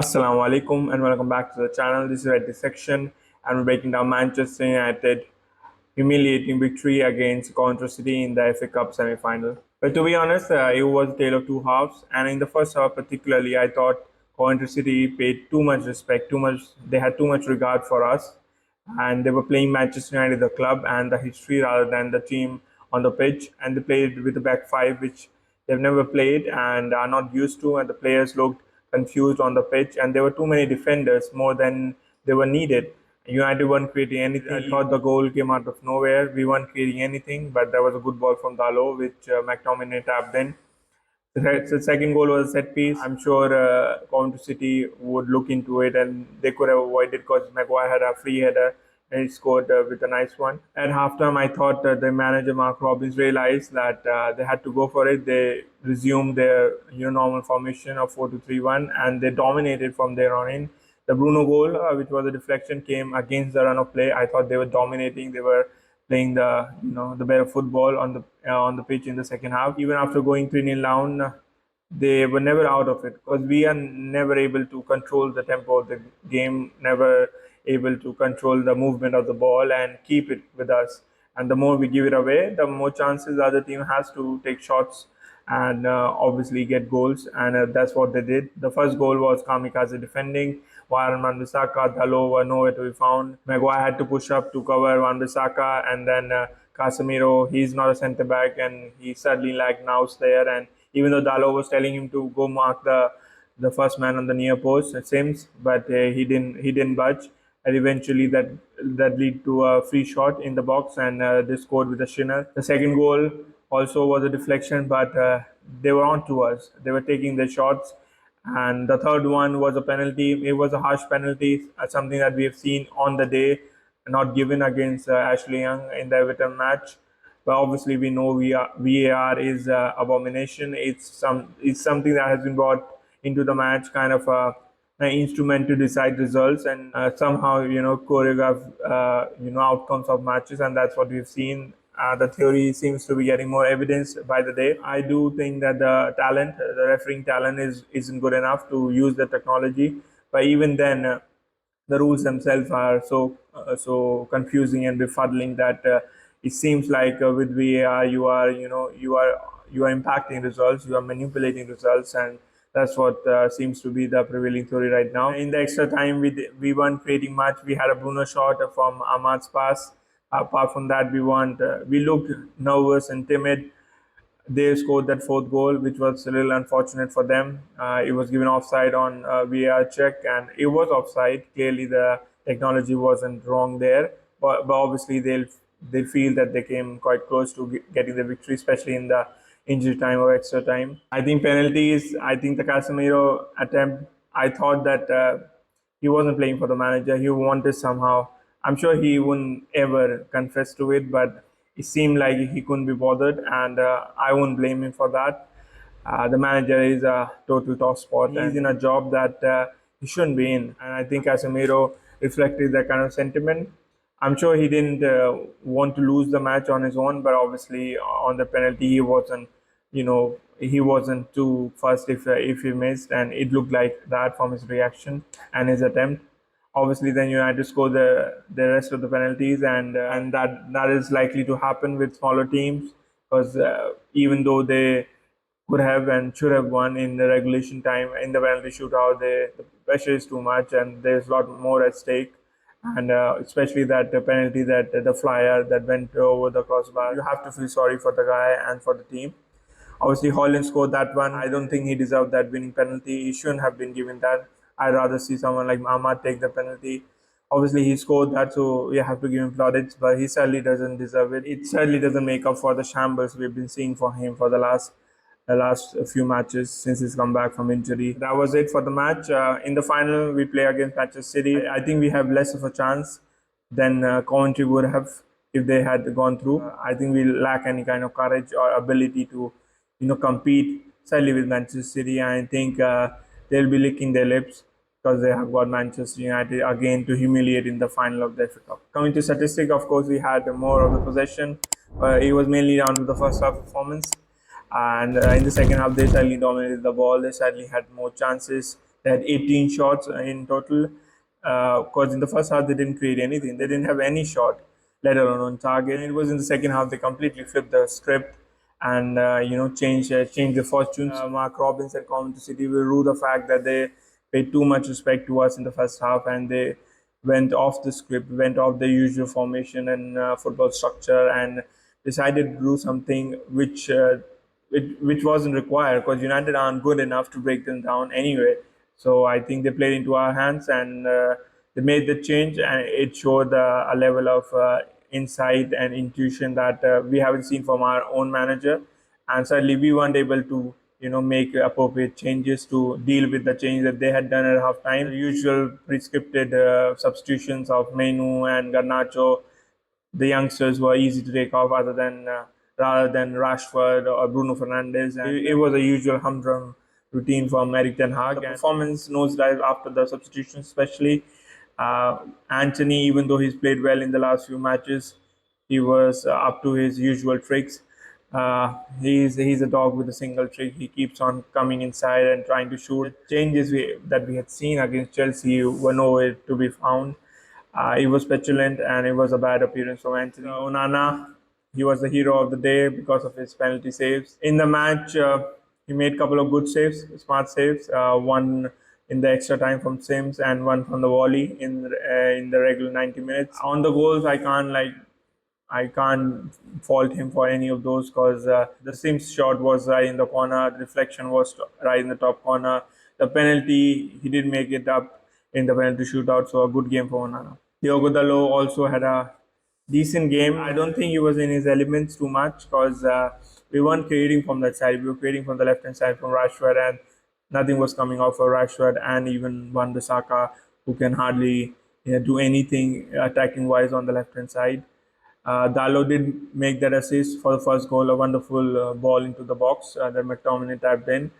Assalamu alaikum and welcome back to the channel. This is RED DISSECTION and we're breaking down Manchester United humiliating victory against Coventry City in the FA Cup semi-final. But to be honest, it was a tale of two halves, and in the first half particularly, I thought Coventry City paid too much respect, too much. They had too much regard for us, and they were playing Manchester United, the club and the history, rather than the team on the pitch. And they played with the back five, which they've never played and are not used to. And the players looked confused on the pitch, and there were too many defenders, more than they were needed. United weren't creating anything. I thought the goal came out of nowhere. We weren't creating anything, but there was a good ball from Dalo, which McTominay tapped in. The second goal was a set piece. I'm sure Coventry City would look into it and they could have avoided because Maguire had a free header and he scored with a nice one. At halftime, I thought the manager Mark Robbins realized that they had to go for it. They resumed their normal formation of 4-2-3-1 and they dominated from there on in. The Bruno goal, which was a deflection, came against the run of play. I thought they were dominating. They were playing the better football on the pitch in the second half. Even after going 3-0 down, they were never out of it because we are never able to control the tempo of the game, never able to control the movement of the ball and keep it with us. And the more we give it away, the more chances the other team has to take shots and obviously get goals. And that's what they did. The first goal was kamikaze defending, while Wan-Bissaka, Dalo were nowhere to be found. Maguire had to push up to cover Wan-Bissaka, and then Casemiro, he's not a centre back, and he certainly lacked nous there. And even though Dalo was telling him to go mark the first man on the near post, it seems, but he didn't budge. And eventually that lead to a free shot in the box, and they scored with a shinner. The second goal also was a deflection, but they were on to us. They were taking their shots. And the third one was a penalty. It was a harsh penalty, something that we have seen on the day, not given against Ashley Young in the Everton match. But obviously, we know VAR is abomination. It's something that has been brought into the match, kind of an instrument to decide results and somehow choreograph outcomes of matches, and that's what we've seen. The theory seems to be getting more evidence by the day. I do think that the refereeing talent isn't good enough to use the technology. But even then, the rules themselves are so confusing and befuddling that it seems like with VAR you are impacting results, you are manipulating results, and that's what seems to be the prevailing theory right now. In the extra time, we weren't creating much. We had a Bruno shot from Ahmad's pass. Apart from that, we looked nervous and timid. They scored that fourth goal, which was a little unfortunate for them. It was given offside on VAR check, and it was offside. Clearly, the technology wasn't wrong there, but obviously they feel that they came quite close to getting the victory, especially in the injury time or extra time. I think penalties. I think the Casemiro attempt. I thought that he wasn't playing for the manager. He wanted somehow. I'm sure he wouldn't ever confess to it, but it seemed like he couldn't be bothered, and I won't blame him for that. The manager is a total top spot. He's in a job that he shouldn't be in, and I think Casemiro reflected that kind of sentiment. I'm sure he didn't want to lose the match on his own, but obviously on the penalty he wasn't too fussed if he missed, and it looked like that from his reaction and his attempt. Obviously, then United score the rest of the penalties, and that is likely to happen with smaller teams because even though they could have and should have won in the regulation time in the penalty shootout, the pressure is too much and there's a lot more at stake. And especially that penalty, that the flyer that went over the crossbar, you have to feel sorry for the guy and for the team. Obviously, Hojlund scored that one. I don't think he deserved that winning penalty. He shouldn't have been given that. I'd rather see someone like Ahmad take the penalty. Obviously, he scored that, so we have to give him plaudits, but he certainly doesn't deserve it. It certainly doesn't make up for the shambles we've been seeing for him for the last few matches since he's come back from injury. That was it for the match. In the final, we play against Manchester City. I think we have less of a chance than Coventry would have if they had gone through. I think we lack any kind of courage or ability to, compete sadly with Manchester City. I think they'll be licking their lips because they have got Manchester United again to humiliate in the final of the FA Cup. Coming to statistic, of course, we had more of the possession. It was mainly down to the first half performance. And in the second half, they sadly dominated the ball. They sadly had more chances. They had 18 shots in total. Because in the first half they didn't create anything. They didn't have any shot, let alone on target. And it was in the second half they completely flipped the script and changed the fortunes. Mark Robbins and Coventry City will rue the fact that they paid too much respect to us in the first half and they went off the script, went off the usual formation and football structure, and decided to do something which wasn't required because United aren't good enough to break them down anyway. So I think they played into our hands and they made the change, and it showed a level of insight and intuition that we haven't seen from our own manager. And certainly we weren't able to make appropriate changes to deal with the change that they had done at halftime. The usual prescripted substitutions of Menu and Garnacho, the youngsters were easy to take off other than rather than Rashford or Bruno Fernandes. And it was a usual humdrum routine from Eric Ten Hag. The performance nosedive after the substitutions, especially. Anthony, even though he's played well in the last few matches, he was up to his usual tricks. He's a dog with a single trick. He keeps on coming inside and trying to shoot. The changes that we had seen against Chelsea were nowhere to be found. He was petulant and it was a bad appearance from Anthony. Onana, he was the hero of the day because of his penalty saves. In the match, he made a couple of good saves, smart saves. One in the extra time from Sims and one from the volley in the regular 90 minutes. On the goals, I can't fault him for any of those because the Sims shot was right in the corner, the deflection was right in the top corner. The penalty, he did make it up in the penalty shootout, so a good game for Onana. Diogo Dalot also had a decent game. I don't think he was in his elements too much because we weren't creating from that side. We were creating from the left hand side from Rashford, and nothing was coming out for Rashford and even Wan-Bissaka, who can hardly do anything attacking wise on the left hand side. Dalot did make that assist for the first goal, a wonderful ball into the box that McTominay tapped in.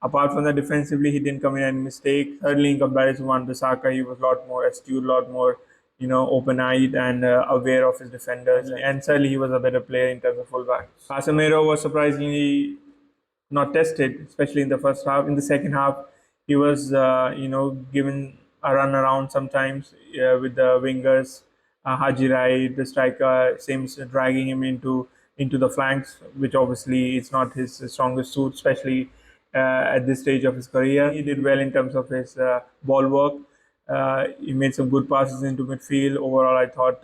Apart from that, defensively, he didn't commit any mistake. Thirdly, in comparison to Wan-Bissaka, he was a lot more astute, a lot more, open-eyed and aware of his defenders. And certainly, he was a better player in terms of fullback. Casemiro was surprisingly not tested, especially in the first half. In the second half, he was, given a run around sometimes with the wingers. Haji Rai, the striker, seems dragging him into the flanks, which obviously is not his strongest suit, especially at this stage of his career. He did well in terms of his ball work. He made some good passes into midfield. Overall, I thought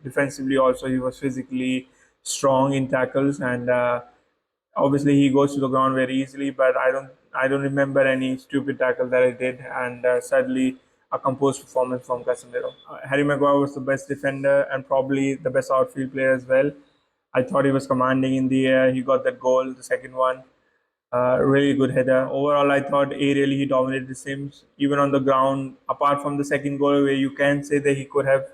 defensively also he was physically strong in tackles, and obviously he goes to the ground very easily. But I don't remember any stupid tackle that he did, and certainly a composed performance from Casemiro. Harry Maguire was the best defender and probably the best outfield player as well. I thought he was commanding in the air. He got that goal, the second one. Really good header. Overall, I thought aerially he dominated the Sims. Even on the ground, apart from the second goal where you can say that he could have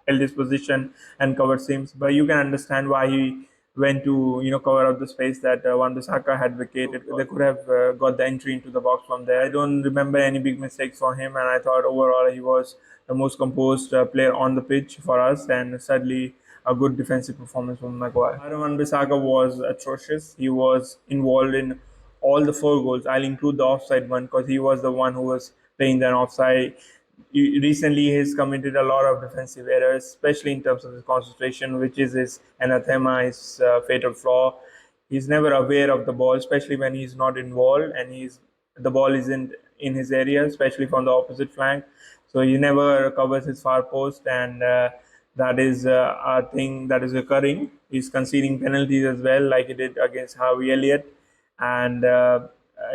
held his position and covered Sims, but you can understand why he went to cover up the space that Wan-Bissaka had vacated. They could have got the entry into the box from there. I don't remember any big mistakes for him, and I thought overall he was the most composed player on the pitch for us, and sadly a good defensive performance from Maguire. Wan-Bissaka was atrocious. He was involved in all the four goals. I'll include the offside one because he was the one who was playing the offside. Recently, he's committed a lot of defensive errors, especially in terms of his concentration, which is his anathema, his fatal flaw. He's never aware of the ball, especially when he's not involved and the ball isn't in his area, especially from the opposite flank. So he never recovers his far post, and that is a thing that is occurring. He's conceding penalties as well, like he did against Harvey Elliott, and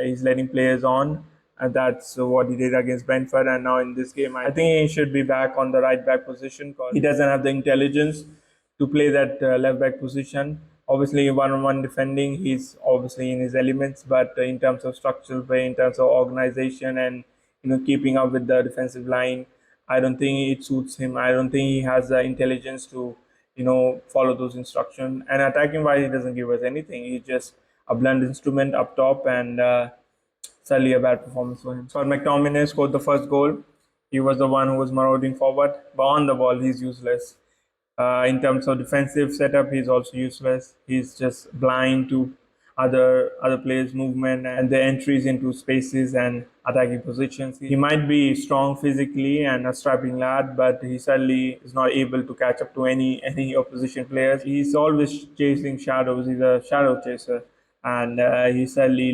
he's letting players on. And that's what he did against Brentford. And now in this game, I think he should be back on the right back position because he doesn't have the intelligence to play that left back position. Obviously, one-on-one defending, he's obviously in his elements. But in terms of structural play, in terms of organization, and keeping up with the defensive line, I don't think it suits him. I don't think he has the intelligence to follow those instructions. And attacking wise, he doesn't give us anything. He's just a blunt instrument up top, and sadly a bad performance for him. So McTominay scored the first goal. He was the one who was marauding forward, but on the ball he's useless. In terms of defensive setup, he's also useless. He's just blind to other players' movement and their entries into spaces and attacking positions. He might be strong physically and a strapping lad, but he certainly is not able to catch up to any opposition players. He's always chasing shadows. He's a shadow chaser, and he's certainly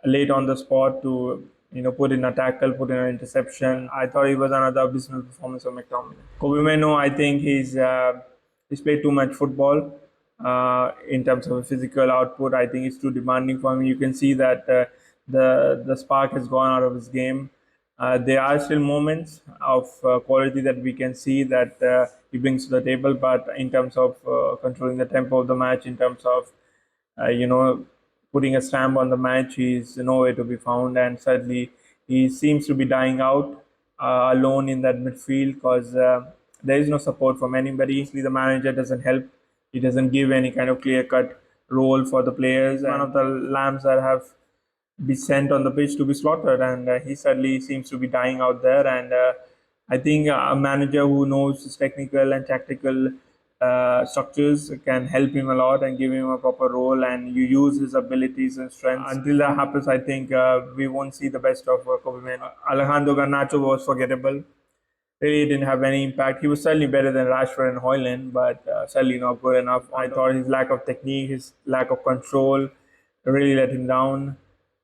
late on the spot to put in a tackle, put in an interception. I thought it was another abysmal performance of McTominay. Kobe Mano, I think he's played too much football in terms of physical output. I think it's too demanding for him. You can see that the spark has gone out of his game. There are still moments of quality that we can see that he brings to the table, but in terms of controlling the tempo of the match, in terms of putting a stamp on the match, he's nowhere to be found, and certainly he seems to be dying out alone in that midfield because there is no support from anybody. The manager doesn't help. He doesn't give any kind of clear-cut role for the players. One of the lambs that have been sent on the pitch to be slaughtered, and he certainly seems to be dying out there. And I think a manager who knows his technical and tactical structures can help him a lot and give him a proper role, and you use his abilities and strengths. Until that happens, I think we won't see the best of Kobe Mano. Alejandro Garnacho was forgettable. Really didn't have any impact. He was certainly better than Rashford and Hojlund, but certainly not good enough. I thought his lack of technique, his lack of control really let him down.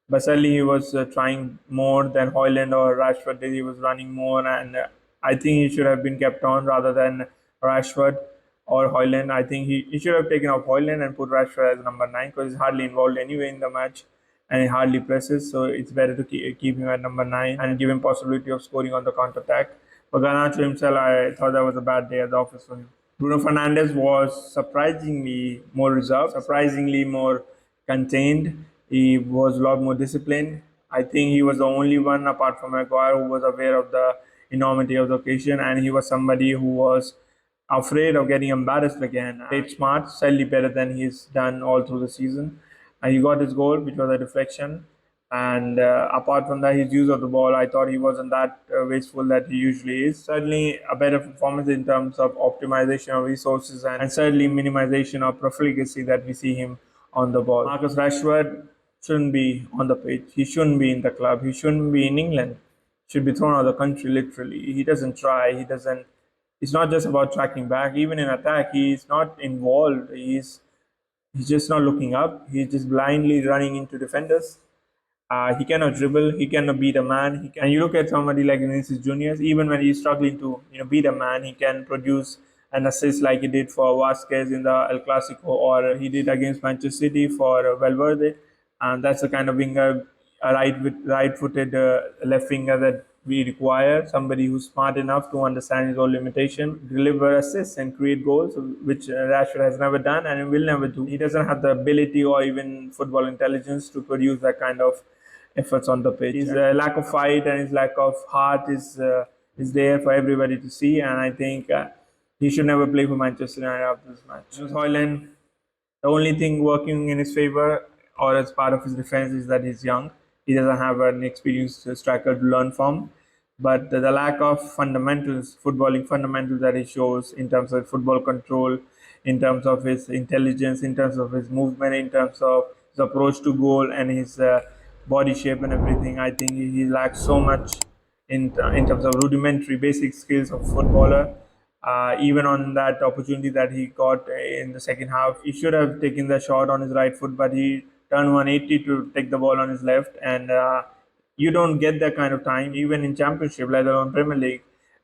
But certainly he was trying more than Hojlund or Rashford did. He was running more, and I think he should have been kept on rather than Rashford or Hojlund. I think he should have taken off Hojlund and put Rashford as number 9 because he's hardly involved anyway in the match and he hardly presses. So it's better to keep him at number 9 and give him possibility of scoring on the counter-attack. For Garnacho himself, I thought that was a bad day at the office for him. Bruno Fernandes was surprisingly more reserved, surprisingly more contained. He was a lot more disciplined. I think he was the only one, apart from Maguire, who was aware of the enormity of the occasion, and he was somebody who was afraid of getting embarrassed again. Played smart, slightly better than he's done all through the season. And he got his goal, which was a deflection. And apart from that, his use of the ball, I thought he wasn't that wasteful that he usually is. Certainly a better performance in terms of optimization of resources and certainly minimization of profligacy that we see him on the ball. Marcus Rashford shouldn't be on the pitch. He shouldn't be in the club. He shouldn't be in England. He should be thrown out of the country, literally. He doesn't try. It's not just about tracking back. Even in attack, he's not involved. He's just not looking up. He's just blindly running into defenders. He cannot dribble. He cannot beat a man. And you look at somebody like Vinicius Junior. Even when he's struggling to beat a man, he can produce an assist like he did for Vasquez in the El Clasico, or he did against Manchester City for Valverde. And that's the kind of winger, a right-footed left winger that we require. Somebody who's smart enough to understand his own limitation, deliver assists and create goals, which Rashford has never done and will never do. He doesn't have the ability or even football intelligence to produce that kind of efforts on the pitch. His lack of fight and his lack of heart is there for everybody to see, and I think he should never play for Manchester United after this match. Hojlund, the only thing working in his favor or as part of his defense is that he's young. He doesn't have an experienced striker to learn from. But the lack of fundamentals, footballing fundamentals that he shows in terms of football control, in terms of his intelligence, in terms of his movement, in terms of his approach to goal and his body shape and everything, I think he lacks so much in terms of rudimentary basic skills of footballer. Even on that opportunity that he got in the second half, he should have taken the shot on his right foot, but he turned 180 to take the ball on his left, and you don't get that kind of time even in Championship, let alone Premier League.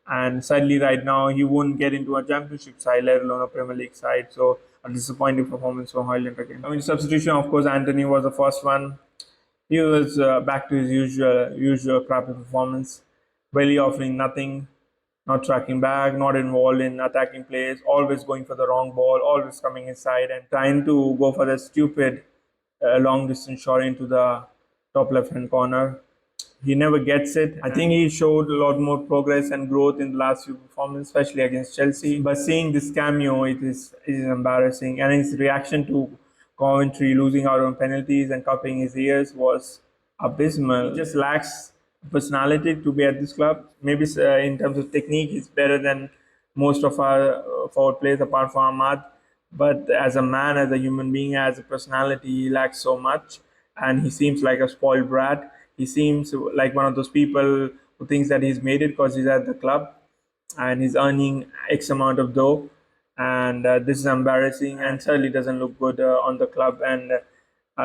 And sadly, right now he won't get into a Championship side, let alone a Premier League side. So a disappointing performance from Hojlund again. Substitution, of course, Anthony was the first one. He was back to his usual crappy performance, really offering nothing, not tracking back, not involved in attacking plays, always going for the wrong ball, always coming inside and trying to go for the stupid long distance shot into the top left hand corner. He never gets it. I think he showed a lot more progress and growth in the last few performances, especially against Chelsea. But seeing this cameo, it is embarrassing. And his reaction to Coventry losing out on penalties and cupping his ears was abysmal. He just lacks personality to be at this club. Maybe in terms of technique, he's better than most of our forward players apart from Ahmad. but as a man, as a human being, as a personality, he lacks so much, and he seems like a spoiled brat. He seems like one of those people who thinks that he's made it because he's at the club and he's earning X amount of dough, and this is embarrassing and certainly doesn't look good on the club and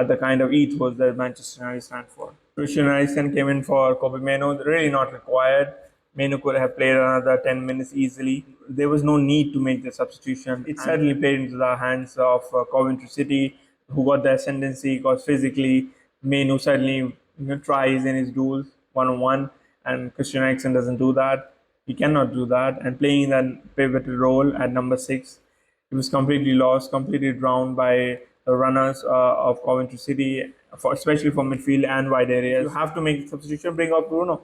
the kind of ethos that Manchester United stand for. Christian Eriksen came in for Kobe Mano, really not required. Mano could have played another 10 minutes easily. There was no need to make the substitution. It certainly played into the hands of Coventry City, who got the ascendancy because physically Manu certainly tries in his duels one on one, and Christian Eriksen doesn't do that. He cannot do that. And playing that pivotal role at number 6, he was completely lost, completely drowned by the runners of Coventry City, especially for midfield and wide areas. You have to make a substitution, bring out Bruno.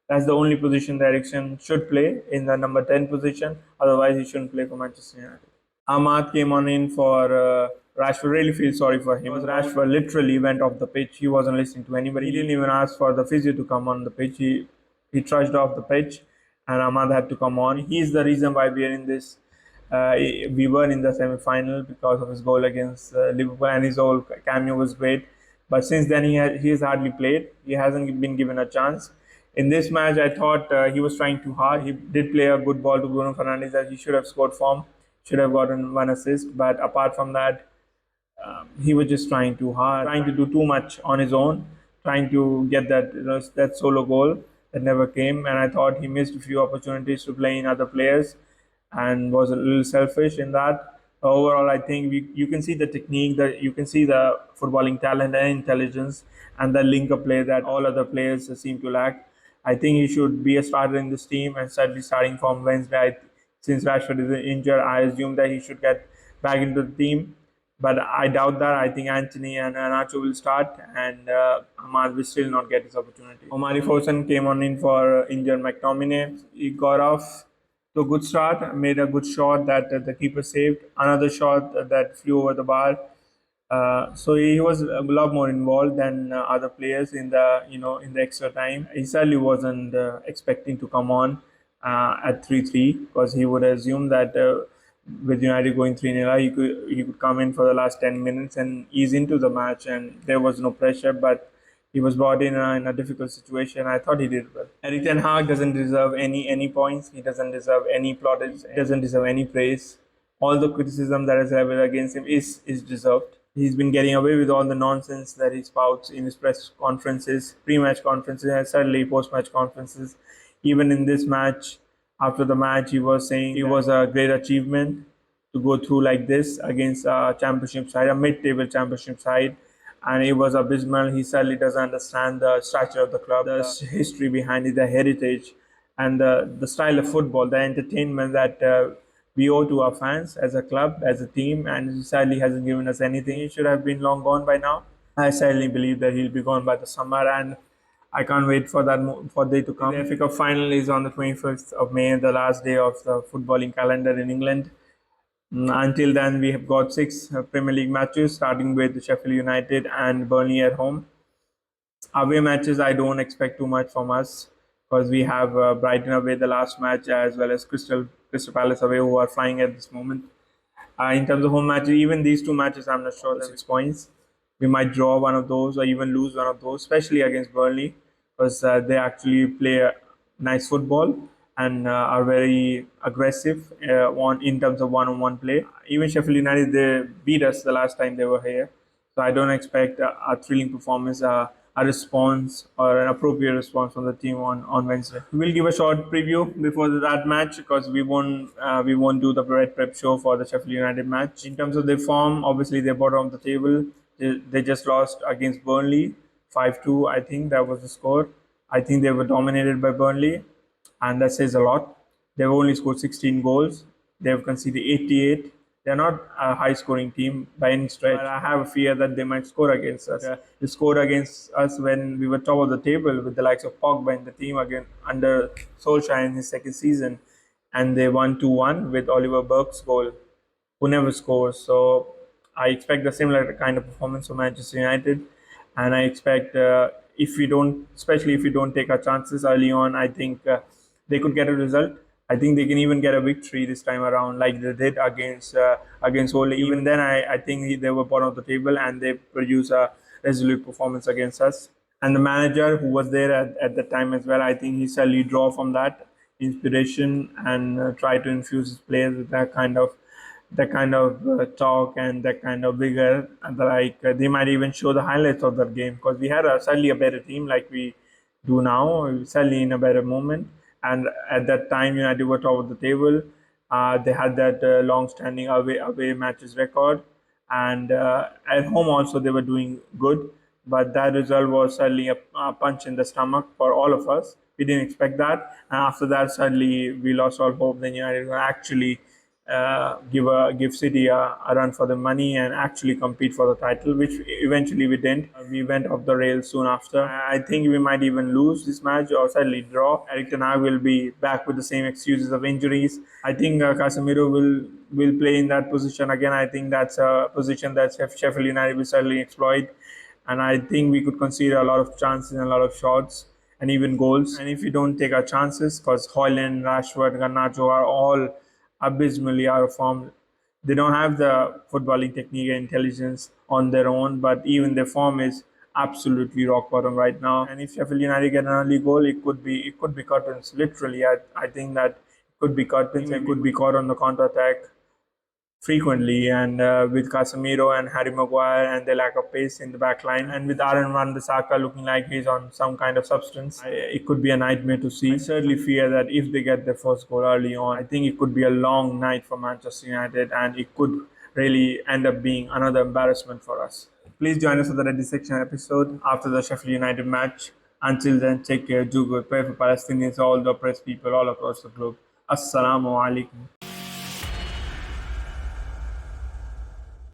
That's the only position that Eriksen should play, in the number 10 position. Otherwise, he shouldn't play for Manchester United. Ahmad came on in for Rashford. Really feel sorry for him. Because Rashford literally went off the pitch. He wasn't listening to anybody. He didn't even ask for the physio to come on the pitch. He trudged off the pitch, and Ahmad had to come on. He's the reason why we are in this. We were in the semi-final because of his goal against Liverpool, and his whole cameo was great. But since then, he has hardly played. He hasn't been given a chance. In this match, I thought he was trying too hard. He did play a good ball to Bruno Fernandes that he should have scored from, should have gotten one assist. But apart from that, he was just trying too hard, trying to do too much on his own, trying to get that solo goal that never came. And I thought he missed a few opportunities to play in other players, and was a little selfish in that. Overall, I think you can see the technique, that you can see the footballing talent and intelligence, and the link up play that all other players seem to lack. I think he should be a starter in this team, and certainly starting from Wednesday. Since Rashford is injured, I assume that he should get back into the team, but I doubt that. I think Anthony and Nacho will start, and Ahmad will still not get his opportunity. Omari Fosun came on in for injured McTominay. He got off to a good start, made a good shot that the keeper saved, another shot that flew over the bar. So he was a lot more involved than other players in the extra time. He certainly wasn't expecting to come on at 3-3, because he would assume that with United going 3-0, he could come in for the last 10 minutes and ease into the match, and there was no pressure. But he was brought in a difficult situation. I thought he did well. Erik Ten Hag doesn't deserve any points. He doesn't deserve any plaudits. He doesn't deserve any praise. All the criticism that is leveled against him is deserved. He's been getting away with all the nonsense that he spouts in his press conferences, pre-match conferences, and certainly post-match conferences. Even in this match, after the match, he was saying it was a great achievement to go through like this against a championship side, a mid-table championship side, and it was abysmal. He certainly doesn't understand the structure of the club, the history behind it, the heritage, and the style of football, the entertainment that we owe to our fans as a club, as a team, and he sadly hasn't given us anything. He should have been long gone by now. I sadly believe that he'll be gone by the summer, and I can't wait for that for day to come. The FA Cup final is on the 25th of May, the last day of the footballing calendar in England. Until then, we have got 6 Premier League matches, starting with Sheffield United and Burnley at home. Away matches, I don't expect too much from us, because we have Brighton away the last match, as well as Crystal Palace away, who are flying at this moment. In terms of home matches, even these 2 matches, I'm not sure. 6 points. We might draw one of those or even lose one of those, especially against Burnley, because they actually play nice football and are very aggressive in terms of one-on-one play. Even Sheffield United, they beat us the last time they were here. So I don't expect a thrilling performance, a response or an appropriate response from the team on Wednesday. We'll give a short preview before that match, because we won't do the Red Prep show for the Sheffield United match. In terms of their form, obviously they're bottom of the table. They just lost against Burnley 5-2. I think that was the score. I think they were dominated by Burnley, and that says a lot. They've only scored 16 goals. They've conceded 88. They're not a high-scoring team by any stretch. But I have a fear that they might score against us. They scored against us when we were top of the table with the likes of Pogba in the team again under Solskjaer in his second season, and they won 2-1 with Oliver Burke's goal, who never scores. So I expect a similar kind of performance from Manchester United, and I expect especially if we don't take our chances early on, I think they could get a result. I think they can even get a victory this time around, like they did against Ole. Even then, I think they were bottom of the table and they produced a resolute performance against us. And the manager who was there at the time as well, I think he certainly draw from that inspiration and try to infuse his players with that kind of talk and that kind of vigor. And like they might even show the highlights of that game because we had certainly a better team like we do now, certainly in a better moment. And at that time, United were top of the table. They had that long-standing away matches record, and at home also they were doing good. But that result was certainly a punch in the stomach for all of us. We didn't expect that, and after that, suddenly we lost all hope. Then United were actually give City a run for the money and actually compete for the title, which eventually we didn't. We went off the rails soon after. I think we might even lose this match or sadly draw. Eric Ten Hag will be back with the same excuses of injuries. I think Casemiro will play in that position again. I think that's a position that Sheffield United will certainly exploit, and I think we could concede a lot of chances and a lot of shots and even goals. And if we don't take our chances, because Hojlund, Rashford, Garnacho are all abysmally out of form. They don't have the footballing technique and intelligence on their own, but even their form is absolutely rock bottom right now. And if Sheffield United get an early goal, it could be curtains. Literally, I think that it could be curtains and could be caught on the counter attack frequently, and with Casemiro and Harry Maguire and their lack of pace in the back line, and with Aaron Wan-Bissaka looking like he's on some kind of substance, it could be a nightmare to see. I certainly fear that if they get their first goal early on, I think it could be a long night for Manchester United, and it could really end up being another embarrassment for us. Please join us for the Red Dissection episode after the Sheffield United match. Until then, take care, do good, pray for Palestinians, all the oppressed people all across the globe. Assalamu alaikum.